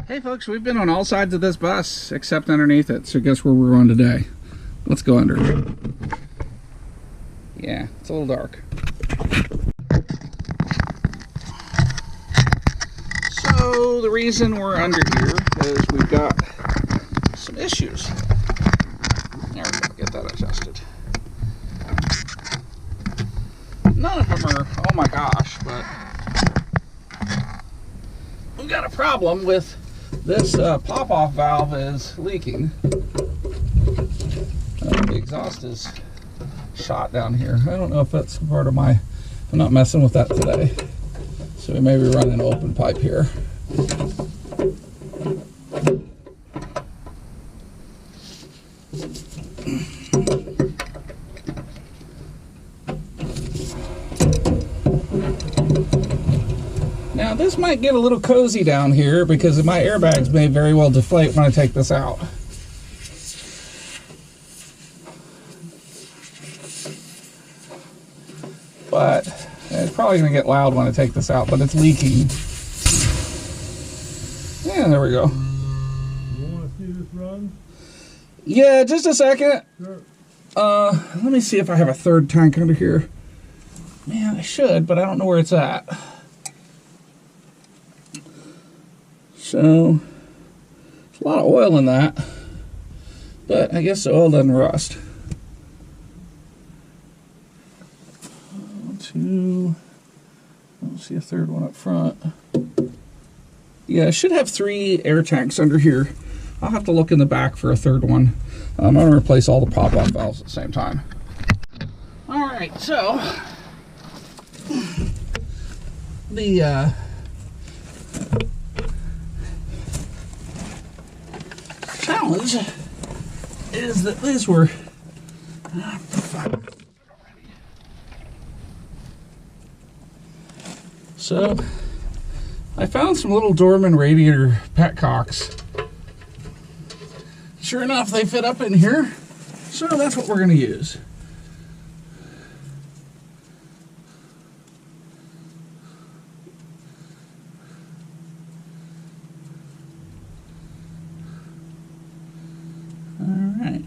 Hey folks, we've been on all sides of this bus except underneath it, so guess where we're going today? Let's go under. Yeah, it's a little dark. So the reason we're under here is we've got some issues. There we go, get that adjusted. None of them are, oh my gosh, but we've got a problem with this pop-off valve is leaking. The exhaust is shot down here. I don't know if that's part of my, I'm not messing with that today. So we may be running an open pipe here. Now this might get a little cozy down here because my airbags may very well deflate when I take this out. But it's probably going to get loud when I take this out, but it's leaking. Yeah, there we go. You want to see this run? Yeah, just a second. Sure. Let me see if I have a third tank under here. Man, I should, but I don't know where it's at. So, there's a lot of oil in that, but I guess the oil doesn't rust. 1, 2, I don't see a third one up front. Yeah, I should have 3 air tanks under here. I'll have to look in the back for a third one. I'm going to replace all the pop-off valves at the same time. Alright, so the challenge is that these were so I found some little Dorman radiator petcocks. Sure enough, they fit up in here, so that's what we're going to use. Alright.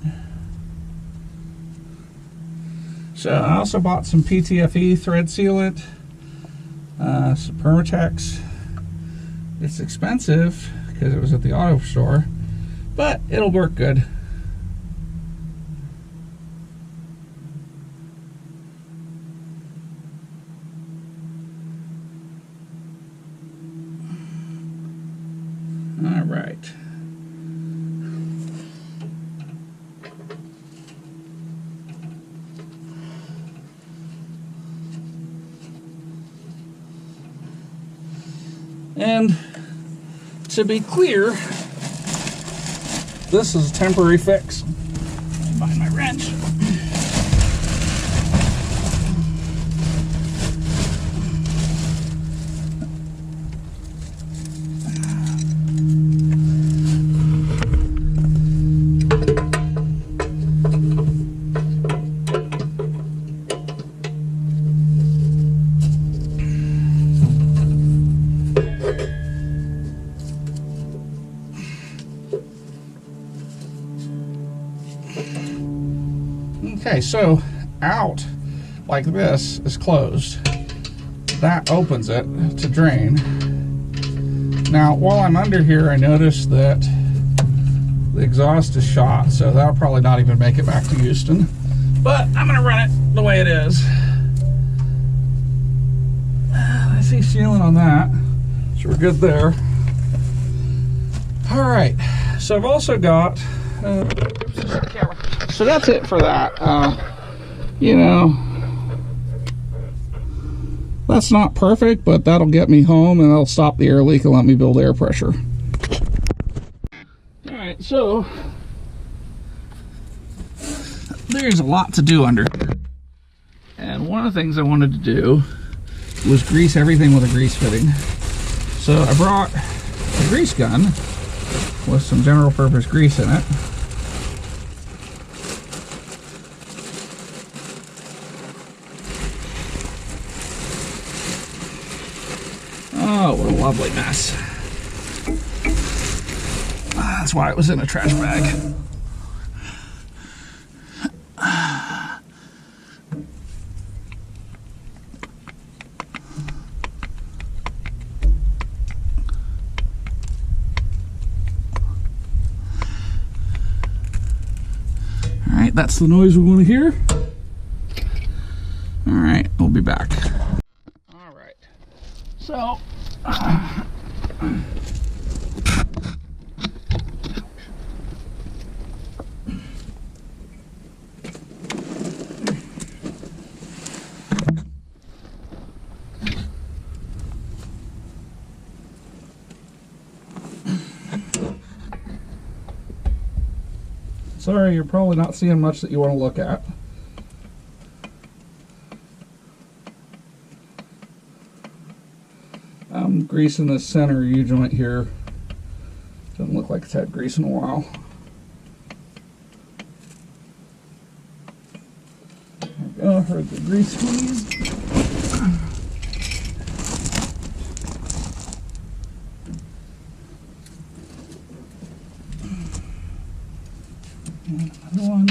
So I also bought some PTFE thread sealant, some Permatex. It's expensive because it was at the auto store, but it'll work good. All right. And to be clear, this is a temporary fix. Find my wrench. Okay, so out like this is closed. That opens it to drain. Now, while I'm under here, I noticed that the exhaust is shot, so that'll probably not even make it back to Houston. But I'm gonna run it the way it is. I see sealant on that, so we're good there. All right, so I've also got, so that's it for that. You know, that's not perfect, but that'll get me home and that'll stop the air leak and let me build air pressure. All right, so there's a lot to do under here. And one of the things I wanted to do was grease everything with a grease fitting. So I brought a grease gun with some general purpose grease in it. Oh, what a lovely mess. That's why it was in a trash bag. Alright, that's the noise we want to hear. Alright, we'll be back. Alright, so sorry, you're probably not seeing much that you want to look at. I'm greasing the center U-joint here. Doesn't look like it's had grease in a while. There we go, heard the grease squeeze. And another one.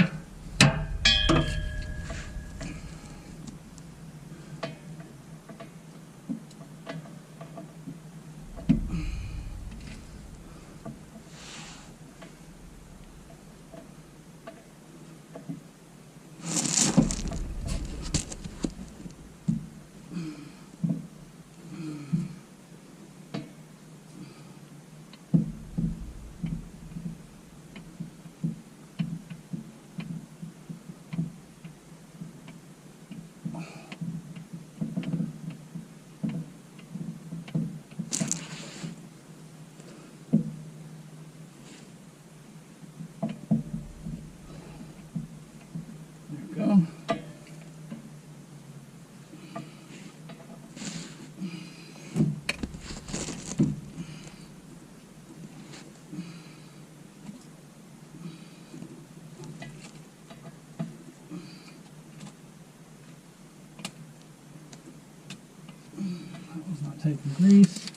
Taking grease.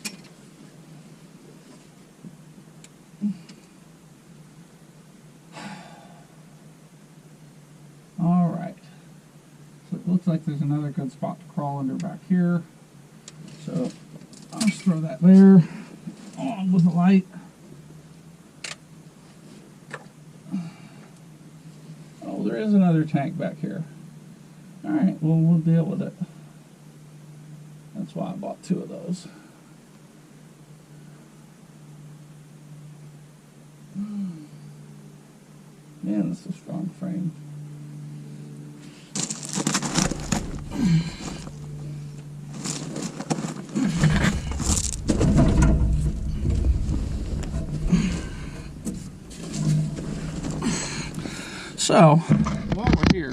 All right. So it looks like there's another good spot to crawl under back here. So I'll just throw that there on with the light. Oh, there is another tank back here. All right, well, we'll deal with it. That's why I bought 2 of those. Man, this is a strong frame. So, while we're here,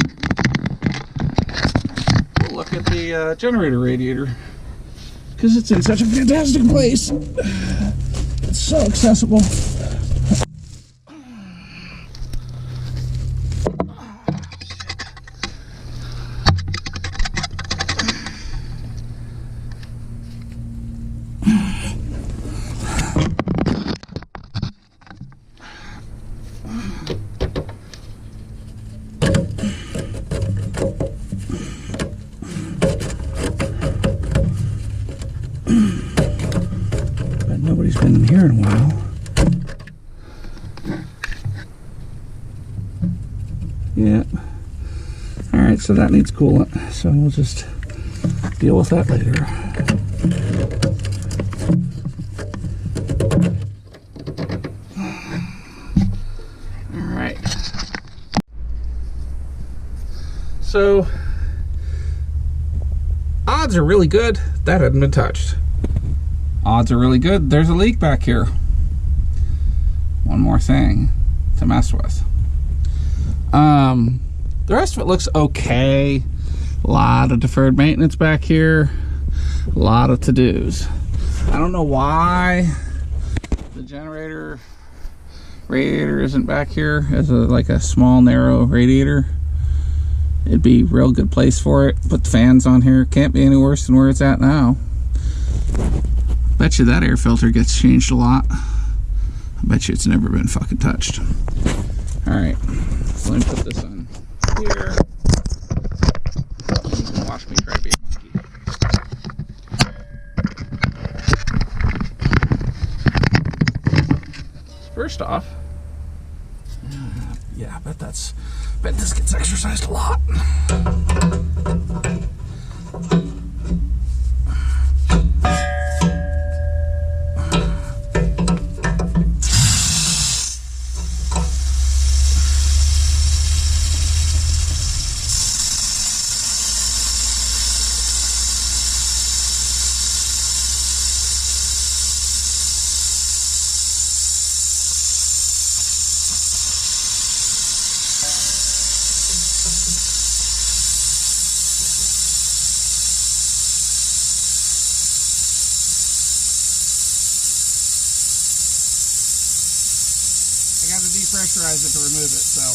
we'll look at the generator radiator. Because it's in such a fantastic place. It's so accessible. Nobody's been in here in a while. Yeah. Alright, so that needs coolant. So we'll just deal with that later. Alright. So, odds are really good that hadn't been touched. Odds are really good there's a leak back here. One more thing to mess with. The rest of it looks okay. A lot of deferred maintenance back here. A lot of to-dos. I don't know why the generator radiator isn't back here as like a small narrow radiator. It'd be a real good place for it. Put the fans on here. Can't be any worse than where it's at now. Bet you that air filter gets changed a lot. I bet you it's never been fucking touched. Alright, so let me put this on here. You can watch me try to be a monkey. First off, yeah, I bet this gets exercised a lot. I got to depressurize it to remove it, so.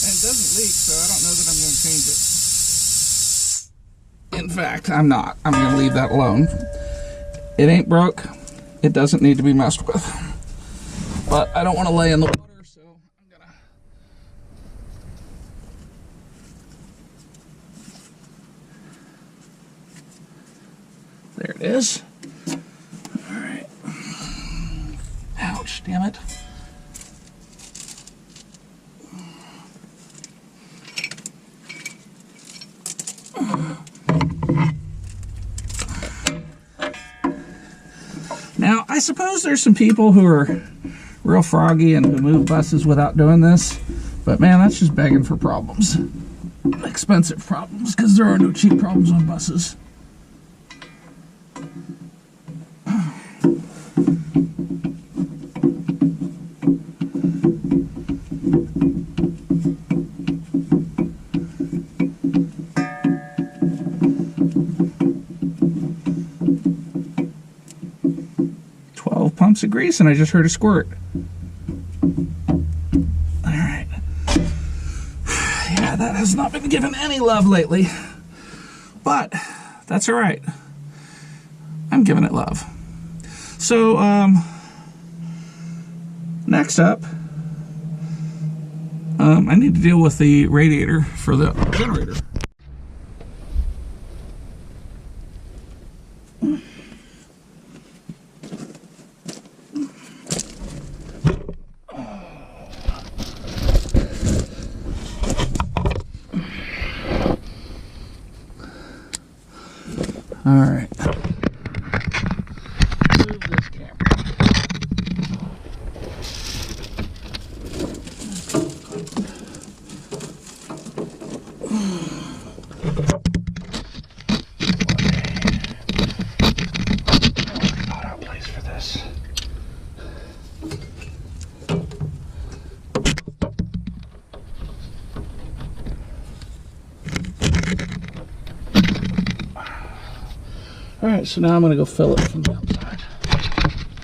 And it doesn't leak, so I don't know that I'm going to change it. In fact, I'm not. I'm going to leave that alone. It ain't broke. It doesn't need to be messed with. But I don't want to lay in the water, so I'm gonna... There it is. Alright. Ouch, damn it. Now, I suppose there's some people who are real froggy and who move buses without doing this, but man, that's just begging for problems. Expensive problems, because there are no cheap problems on buses. Pumps of grease and I just heard a squirt. Alright. Yeah, that has not been given any love lately. But that's alright. I'm giving it love. So, next up, I need to deal with the radiator for the generator. All right. Move this camera. 'Alright, so now I'm going to go fill it from the outside.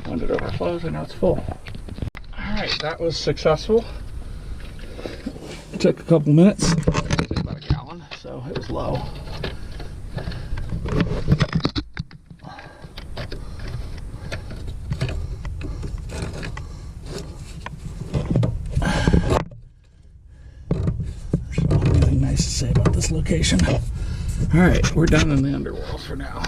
When it overflows, I know it's full. Alright, that was successful. It took a couple minutes. It took about a gallon, so it was low. There's nothing nice to say about this location. Alright, we're done in the Underworld for now.